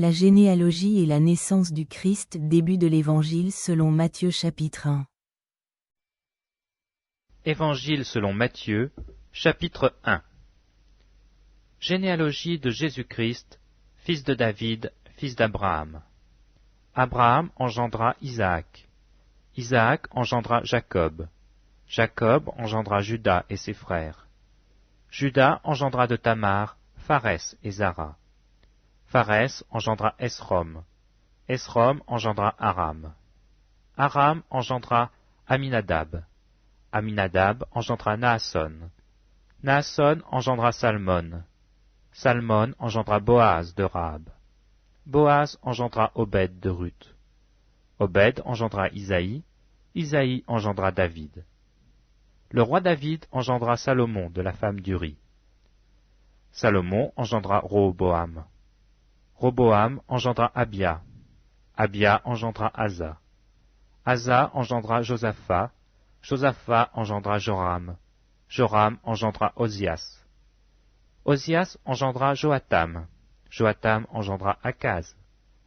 La généalogie et la naissance du Christ. Début de l'Évangile selon Matthieu chapitre 1. Évangile selon Matthieu, chapitre 1. Généalogie de Jésus-Christ, fils de David, fils d'Abraham. Abraham engendra Isaac. Isaac engendra Jacob. Jacob engendra Juda et ses frères. Juda engendra de Tamar Pharès et Zara. Pharès engendra Esrom. Esrom engendra Aram. Aram engendra Aminadab. Aminadab engendra Naasson. Naasson engendra Salmon. Salmon engendra Boaz de Rahab. Boaz engendra Obed de Ruth. Obed engendra Isaïe. Isaïe engendra David. Le roi David engendra Salomon de la femme d'Uri. Salomon engendra Roboam. Roboam engendra Abia. Abia engendra Asa. Asa engendra Josaphat. Josaphat engendra Joram. Joram engendra Ozias. Ozias engendra Joatam. Joatam engendra Akaz.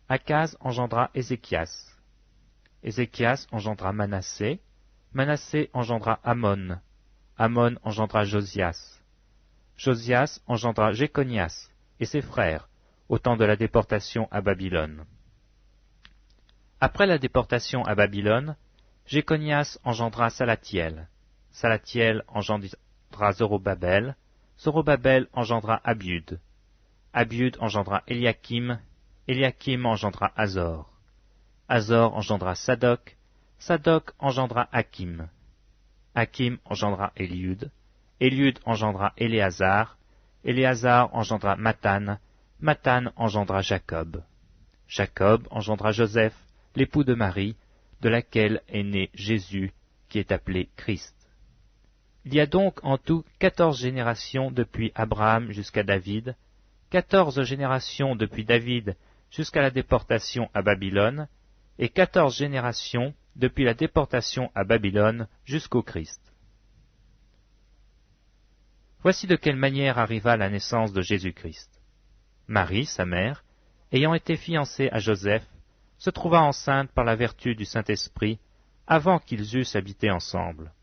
Akaz engendra Ézéchias. Ézéchias engendra Manassé. Manassé engendra Amon. Amon engendra Josias. Josias engendra Jéconias et ses frères, au temps de la déportation à Babylone. Après la déportation à Babylone, Jéconias engendra Salatiel. Salatiel engendra Zorobabel. Zorobabel engendra Abiud. Abiud engendra Eliakim. Eliakim engendra Azor. Azor engendra Sadoc. Sadoc engendra Hakim. Hakim engendra Eliud. Eliud engendra Éléazar. Éléazar engendra Mathan. Mathan engendra Jacob. Jacob engendra Joseph, l'époux de Marie, de laquelle est né Jésus, qui est appelé Christ. Il y a donc en tout 14 générations depuis Abraham jusqu'à David, 14 générations depuis David jusqu'à la déportation à Babylone, et 14 générations depuis la déportation à Babylone jusqu'au Christ. Voici de quelle manière arriva la naissance de Jésus-Christ. Marie, sa mère, ayant été fiancée à Joseph, se trouva enceinte par la vertu du Saint-Esprit avant qu'ils eussent habité ensemble.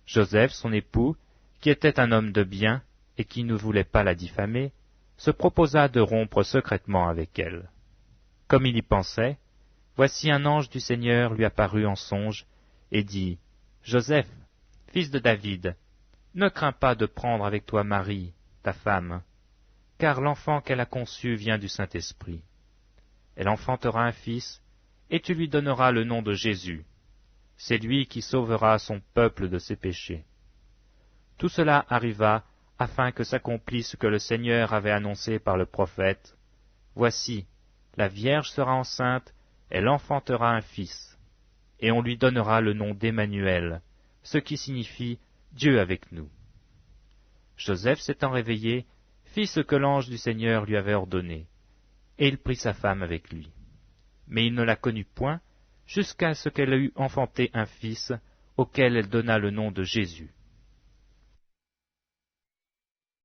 Joseph, son époux, qui était un homme de bien et qui ne voulait pas la diffamer, se proposa de rompre secrètement avec elle. Comme il y pensait, voici un ange du Seigneur lui apparut en songe et dit, « Joseph, fils de David, ne crains pas de prendre avec toi Marie, ta femme, car l'enfant qu'elle a conçu vient du Saint-Esprit. Elle enfantera un fils, et tu lui donneras le nom de Jésus. C'est lui qui sauvera son peuple de ses péchés. » Tout cela arriva afin que s'accomplisse ce que le Seigneur avait annoncé par le prophète. « Voici, la Vierge sera enceinte, elle enfantera un fils, et on lui donnera le nom d'Emmanuel, ce qui signifie Dieu avec nous. » Joseph s'étant réveillé, fit ce que l'ange du Seigneur lui avait ordonné, et il prit sa femme avec lui. Mais il ne la connut point, jusqu'à ce qu'elle eût enfanté un fils, auquel elle donna le nom de Jésus.